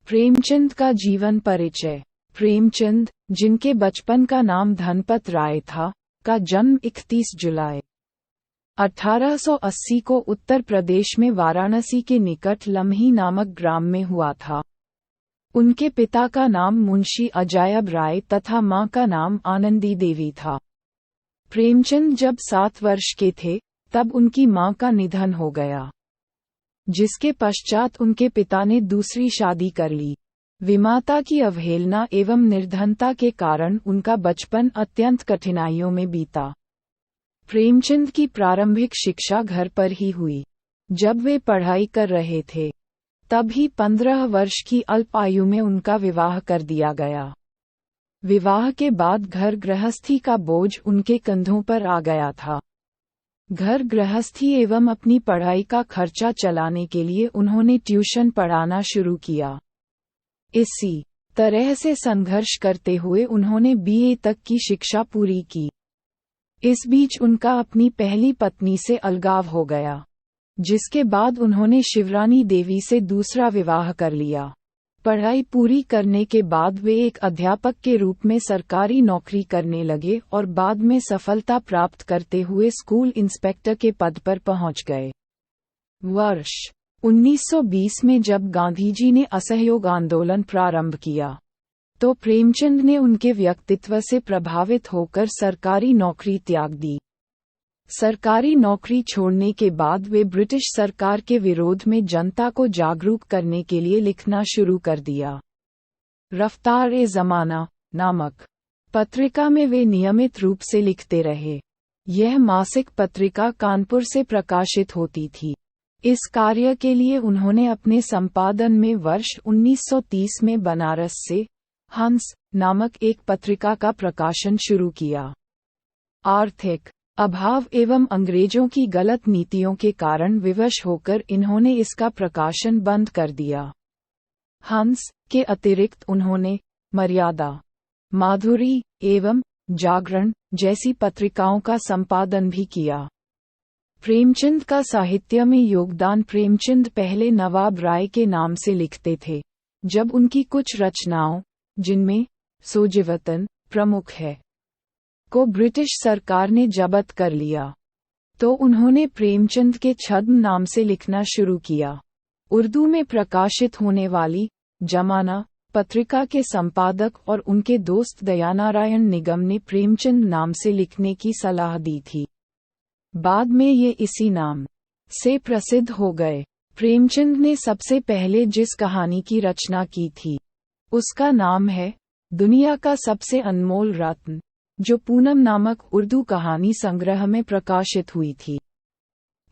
प्रेमचंद का जीवन परिचय। प्रेमचंद, जिनके बचपन का नाम धनपत राय था, का जन्म 31 जुलाई 1880 को उत्तर प्रदेश में वाराणसी के निकट लम्ही नामक ग्राम में हुआ था। उनके पिता का नाम मुंशी अजायब राय तथा मां का नाम आनंदी देवी था। प्रेमचंद जब 7 वर्ष के थे, तब उनकी मां का निधन हो गया, जिसके पश्चात उनके पिता ने दूसरी शादी कर ली। विमाता की अवहेलना एवं निर्धनता के कारण उनका बचपन अत्यंत कठिनाइयों में बीता। प्रेमचंद की प्रारंभिक शिक्षा घर पर ही हुई। जब वे पढ़ाई कर रहे थे, तब ही 15 वर्ष की अल्प आयु में उनका विवाह कर दिया गया। विवाह के बाद घर गृहस्थी का बोझ उनके कंधों पर आ गया था। घर गृहस्थी एवं अपनी पढ़ाई का खर्चा चलाने के लिए उन्होंने ट्यूशन पढ़ाना शुरू किया। इसी तरह से संघर्ष करते हुए उन्होंने BA तक की शिक्षा पूरी की। इस बीच उनका अपनी पहली पत्नी से अलगाव हो गया, जिसके बाद उन्होंने शिवरानी देवी से दूसरा विवाह कर लिया। पढ़ाई पूरी करने के बाद वे एक अध्यापक के रूप में सरकारी नौकरी करने लगे और बाद में सफलता प्राप्त करते हुए स्कूल इंस्पेक्टर के पद पर पहुंच गए। वर्ष 1920 में जब गांधीजी ने असहयोग आंदोलन प्रारंभ किया, तो प्रेमचंद ने उनके व्यक्तित्व से प्रभावित होकर सरकारी नौकरी त्याग दी। सरकारी नौकरी छोड़ने के बाद वे ब्रिटिश सरकार के विरोध में जनता को जागरूक करने के लिए लिखना शुरू कर दिया। रफ्तार-ए-ज़माना नामक पत्रिका में वे नियमित रूप से लिखते रहे। यह मासिक पत्रिका कानपुर से प्रकाशित होती थी। इस कार्य के लिए उन्होंने अपने संपादन में वर्ष 1930 में बनारस से हंस नामक एक पत्रिका का प्रकाशन शुरू किया। आर्थिक अभाव एवं अंग्रेजों की गलत नीतियों के कारण विवश होकर इन्होंने इसका प्रकाशन बंद कर दिया। हंस के अतिरिक्त उन्होंने मर्यादा, माधुरी एवं जागरण जैसी पत्रिकाओं का संपादन भी किया। प्रेमचंद का साहित्य में योगदान। प्रेमचंद पहले नवाब राय के नाम से लिखते थे। जब उनकी कुछ रचनाओं, जिनमें सोजीवतन प्रमुख है, को ब्रिटिश सरकार ने जब्त कर लिया, तो उन्होंने प्रेमचंद के छद्म नाम से लिखना शुरू किया। उर्दू में प्रकाशित होने वाली जमाना पत्रिका के संपादक और उनके दोस्त दयानारायण निगम ने प्रेमचंद नाम से लिखने की सलाह दी थी। बाद में ये इसी नाम से प्रसिद्ध हो गए। प्रेमचंद ने सबसे पहले जिस कहानी की रचना की थी, उसका नाम है दुनिया का सबसे अनमोल रत्न, जो पूनम नामक उर्दू कहानी संग्रह में प्रकाशित हुई थी।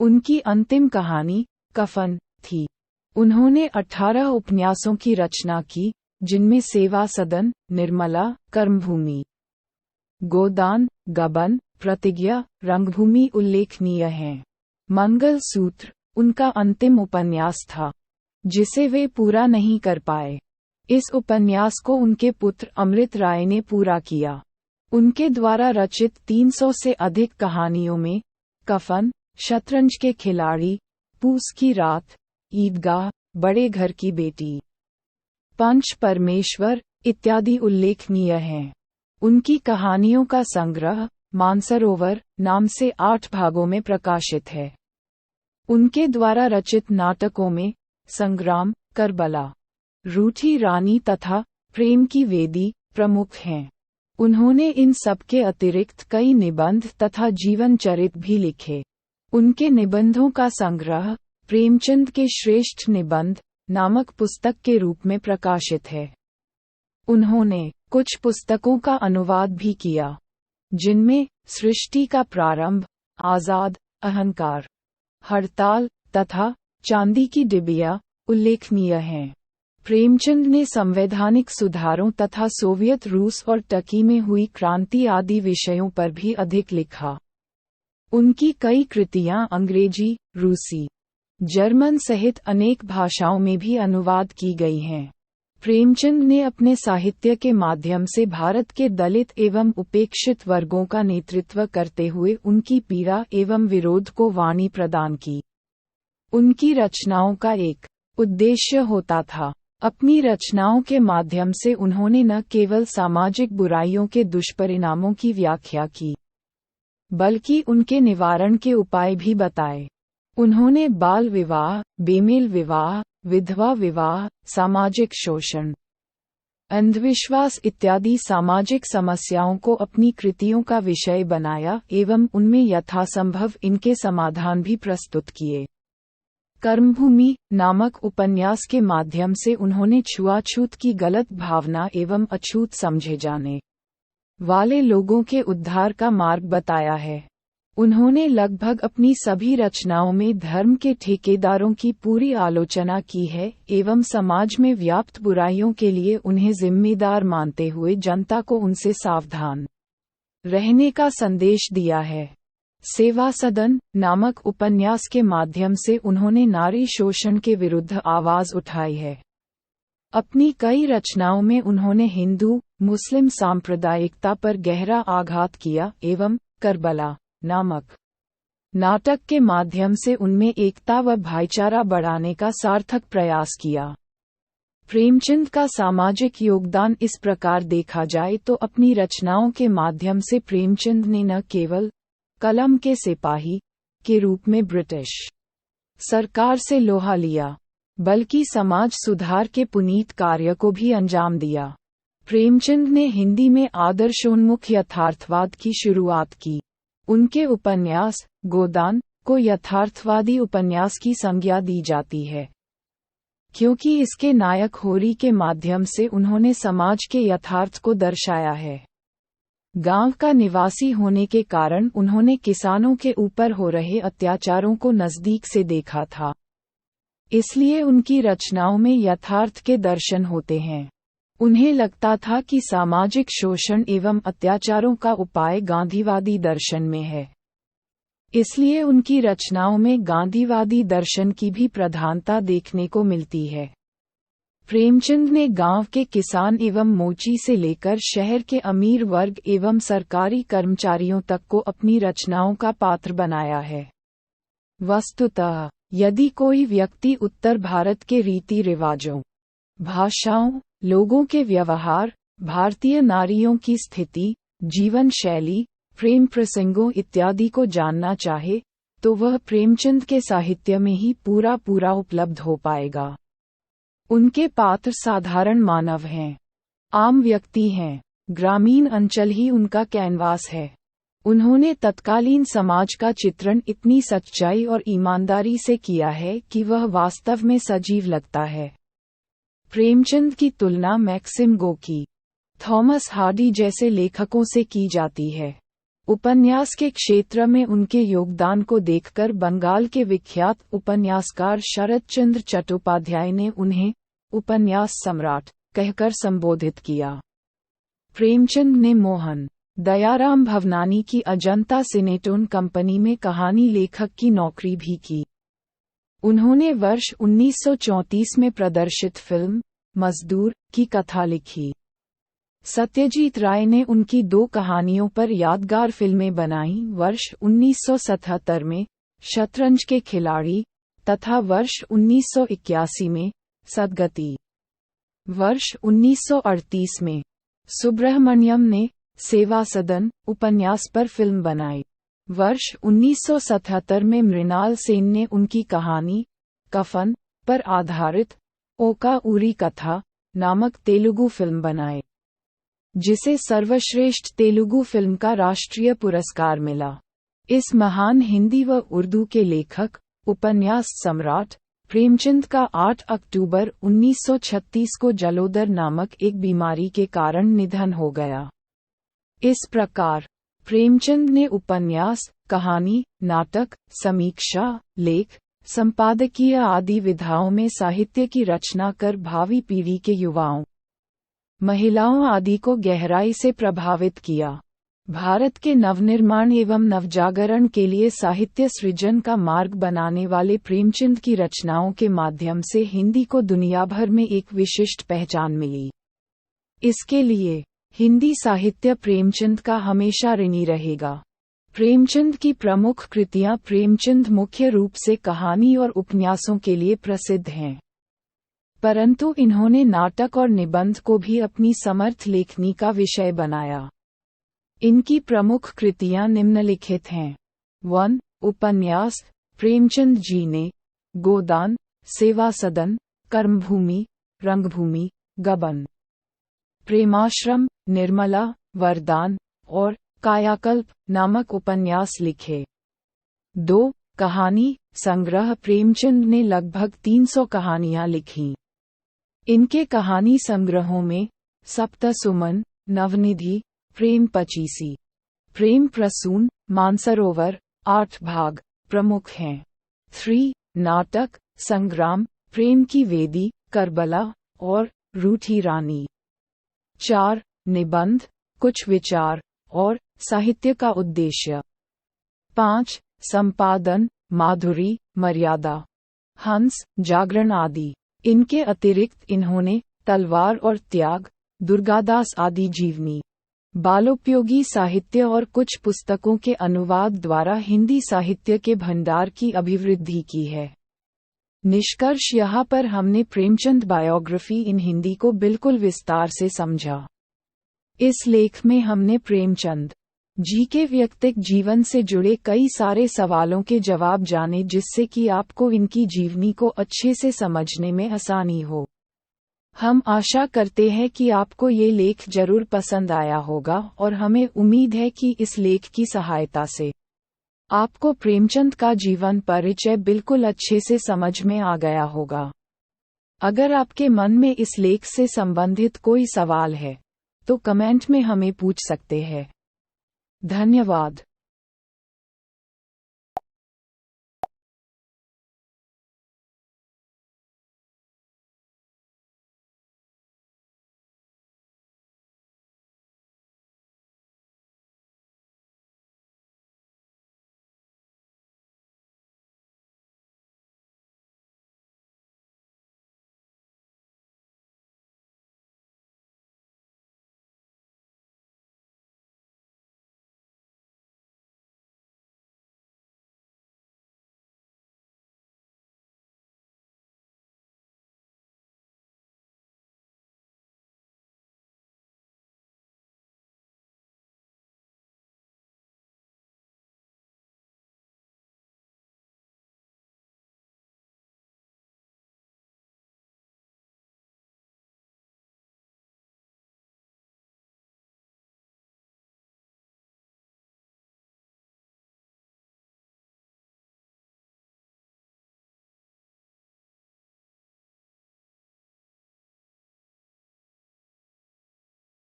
उनकी अंतिम कहानी कफन थी। उन्होंने 18 उपन्यासों की रचना की, जिनमें सेवा सदन, निर्मला, कर्मभूमि, गोदान, गबन, प्रतिज्ञा, रंगभूमि उल्लेखनीय हैं। मंगल सूत्र उनका अंतिम उपन्यास था, जिसे वे पूरा नहीं कर पाए। इस उपन्यास को उनके पुत्र अमृत राय ने पूरा किया। उनके द्वारा रचित 300 से अधिक कहानियों में कफन, शतरंज के खिलाड़ी, पूस की रात, ईदगाह, बड़े घर की बेटी, पंच परमेश्वर इत्यादि उल्लेखनीय हैं। उनकी कहानियों का संग्रह मानसरोवर नाम से 8 भागों में प्रकाशित है। उनके द्वारा रचित नाटकों में संग्राम, करबला, रूठी रानी तथा प्रेम की वेदी प्रमुख हैं। उन्होंने इन सब के अतिरिक्त कई निबंध तथा जीवन चरित भी लिखे। उनके निबंधों का संग्रह प्रेमचंद के श्रेष्ठ निबंध नामक पुस्तक के रूप में प्रकाशित है। उन्होंने कुछ पुस्तकों का अनुवाद भी किया, जिनमें सृष्टि का प्रारंभ, आजाद, अहंकार, हड़ताल तथा चांदी की डिबिया उल्लेखनीय हैं। प्रेमचंद ने संवैधानिक सुधारों तथा सोवियत रूस और टर्की में हुई क्रांति आदि विषयों पर भी अधिक लिखा। उनकी कई कृतियां अंग्रेजी, रूसी, जर्मन सहित अनेक भाषाओं में भी अनुवाद की गई हैं। प्रेमचंद ने अपने साहित्य के माध्यम से भारत के दलित एवं उपेक्षित वर्गों का नेतृत्व करते हुए उनकी पीड़ा एवं विरोध को वाणी प्रदान की। उनकी रचनाओं का एक उद्देश्य होता था अपनी रचनाओं के माध्यम से उन्होंने न केवल सामाजिक बुराइयों के दुष्परिणामों की व्याख्या की, बल्कि उनके निवारण के उपाय भी बताए। उन्होंने बाल विवाह, बेमेल विवाह, विधवा विवाह, सामाजिक शोषण, अंधविश्वास इत्यादि सामाजिक समस्याओं को अपनी कृतियों का विषय बनाया एवं उनमें यथासंभव इनके समाधान भी प्रस्तुत किए। कर्मभूमि नामक उपन्यास के माध्यम से उन्होंने छुआछूत की गलत भावना एवं अछूत समझे जाने वाले लोगों के उद्धार का मार्ग बताया है। उन्होंने लगभग अपनी सभी रचनाओं में धर्म के ठेकेदारों की पूरी आलोचना की है एवं समाज में व्याप्त बुराइयों के लिए उन्हें जिम्मेदार मानते हुए जनता को उनसे सावधान रहने का संदेश दिया है। सेवा सदन नामक उपन्यास के माध्यम से उन्होंने नारी शोषण के विरुद्ध आवाज उठाई है। अपनी कई रचनाओं में उन्होंने हिंदू मुस्लिम सांप्रदायिकता पर गहरा आघात किया एवं करबला नामक नाटक के माध्यम से उनमें एकता व भाईचारा बढ़ाने का सार्थक प्रयास किया। प्रेमचंद का सामाजिक योगदान इस प्रकार देखा जाए तो अपनी रचनाओं के माध्यम से प्रेमचंद ने न केवल कलम के सिपाही के रूप में ब्रिटिश सरकार से लोहा लिया, बल्कि समाज सुधार के पुनीत कार्य को भी अंजाम दिया। प्रेमचंद ने हिंदी में आदर्शोन्मुख यथार्थवाद की शुरुआत की। उनके उपन्यास गोदान को यथार्थवादी उपन्यास की संज्ञा दी जाती है, क्योंकि इसके नायक होरी के माध्यम से उन्होंने समाज के यथार्थ को दर्शाया है। गांव का निवासी होने के कारण उन्होंने किसानों के ऊपर हो रहे अत्याचारों को नजदीक से देखा था, इसलिए उनकी रचनाओं में यथार्थ के दर्शन होते हैं। उन्हें लगता था कि सामाजिक शोषण एवं अत्याचारों का उपाय गांधीवादी दर्शन में है, इसलिए उनकी रचनाओं में गांधीवादी दर्शन की भी प्रधानता देखने को मिलती है। प्रेमचंद ने गांव के किसान एवं मोची से लेकर शहर के अमीर वर्ग एवं सरकारी कर्मचारियों तक को अपनी रचनाओं का पात्र बनाया है। वस्तुतः यदि कोई व्यक्ति उत्तर भारत के रीति रिवाजों, भाषाओं, लोगों के व्यवहार, भारतीय नारियों की स्थिति, जीवन शैली, प्रेम प्रसंगों इत्यादि को जानना चाहे, तो वह प्रेमचंद के साहित्य में ही पूरा उपलब्ध हो पाएगा। उनके पात्र साधारण मानव हैं, आम व्यक्ति हैं, ग्रामीण अंचल ही उनका कैनवास है। उन्होंने तत्कालीन समाज का चित्रण इतनी सच्चाई और ईमानदारी से किया है कि वह वास्तव में सजीव लगता है। प्रेमचंद की तुलना मैक्सिम गोकी, थॉमस हार्डी जैसे लेखकों से की जाती है। उपन्यास के क्षेत्र में उनके योगदान को देखकर बंगाल के विख्यात उपन्यासकार शरद चंद्र चट्टोपाध्याय ने उन्हें उपन्यास सम्राट कहकर संबोधित किया। प्रेमचंद ने मोहन दयाराम भवनानी की अजंता सिनेटोन कंपनी में कहानी लेखक की नौकरी भी की। उन्होंने वर्ष 1934 में प्रदर्शित फिल्म मजदूर की कथा लिखी। सत्यजीत राय ने उनकी 2 कहानियों पर यादगार फिल्में बनाई। वर्ष 1977 में शतरंज के खिलाड़ी तथा वर्ष 1981 में सदगति। वर्ष 1938 में सुब्रह्मण्यम ने सेवा सदन उपन्यास पर फिल्म बनाई। वर्ष 1977 में मृणाल सेन ने उनकी कहानी कफन पर आधारित ओका उरी कथा नामक तेलुगु फिल्म बनाई, जिसे सर्वश्रेष्ठ तेलुगु फिल्म का राष्ट्रीय पुरस्कार मिला। इस महान हिंदी व उर्दू के लेखक उपन्यास सम्राट प्रेमचंद का 8 अक्टूबर 1936 को जलोदर नामक एक बीमारी के कारण निधन हो गया। इस प्रकार प्रेमचंद ने उपन्यास, कहानी, नाटक, समीक्षा, लेख, संपादकीय आदि विधाओं में साहित्य की रचना कर भावी पीढ़ी के युवाओं, महिलाओं आदि को गहराई से प्रभावित किया। भारत के नवनिर्माण एवं नवजागरण के लिए साहित्य सृजन का मार्ग बनाने वाले प्रेमचंद की रचनाओं के माध्यम से हिंदी को दुनिया भर में एक विशिष्ट पहचान मिली। इसके लिए हिंदी साहित्य प्रेमचंद का हमेशा ऋणी रहेगा। प्रेमचंद की प्रमुख कृतियां प्रेमचंद मुख्य रूप से कहानी और उपन्यासों के लिए प्रसिद्ध हैं। परंतु इन्होंने नाटक और निबंध को भी अपनी समर्थ लेखनी का विषय बनाया। इनकी प्रमुख कृतियां निम्नलिखित हैं। 1. उपन्यास, प्रेमचंद जी ने गोदान, सेवा सदन, कर्मभूमि, रंगभूमि, गबन, प्रेमाश्रम, निर्मला, वरदान और कायाकल्प नामक उपन्यास लिखे। 2. कहानी संग्रह, प्रेमचंद ने लगभग 300 कहानियां लिखीं। इनके कहानी संग्रहों में सप्तसुमन, नवनिधि, प्रेम पचीसी, प्रेम प्रसून, मानसरोवर, 8 भाग प्रमुख हैं। 3. नाटक संग्राम, प्रेम की वेदी, करबला और रूठी रानी। 4. निबंध, कुछ विचार और साहित्य का उद्देश्य। 5. संपादन, माधुरी, मर्यादा, हंस, जागरण आदि। इनके अतिरिक्त इन्होंने तलवार और त्याग, दुर्गादास आदि जीवनी, बालोपयोगी साहित्य और कुछ पुस्तकों के अनुवाद द्वारा हिंदी साहित्य के भंडार की अभिवृद्धि की है। निष्कर्ष यहाँ पर हमने प्रेमचंद बायोग्राफी इन हिंदी को बिल्कुल विस्तार से समझा। इस लेख में हमने प्रेमचंद जी के व्यक्तिगत जीवन से जुड़े कई सारे सवालों के जवाब जाने, जिससे कि आपको इनकी जीवनी को अच्छे से समझने में आसानी हो। हम आशा करते हैं कि आपको ये लेख जरूर पसंद आया होगा और हमें उम्मीद है कि इस लेख की सहायता से आपको प्रेमचंद का जीवन परिचय बिल्कुल अच्छे से समझ में आ गया होगा। अगर आपके मन में इस लेख से संबंधित कोई सवाल है तो कमेंट में हमें पूछ सकते हैं। धन्यवाद।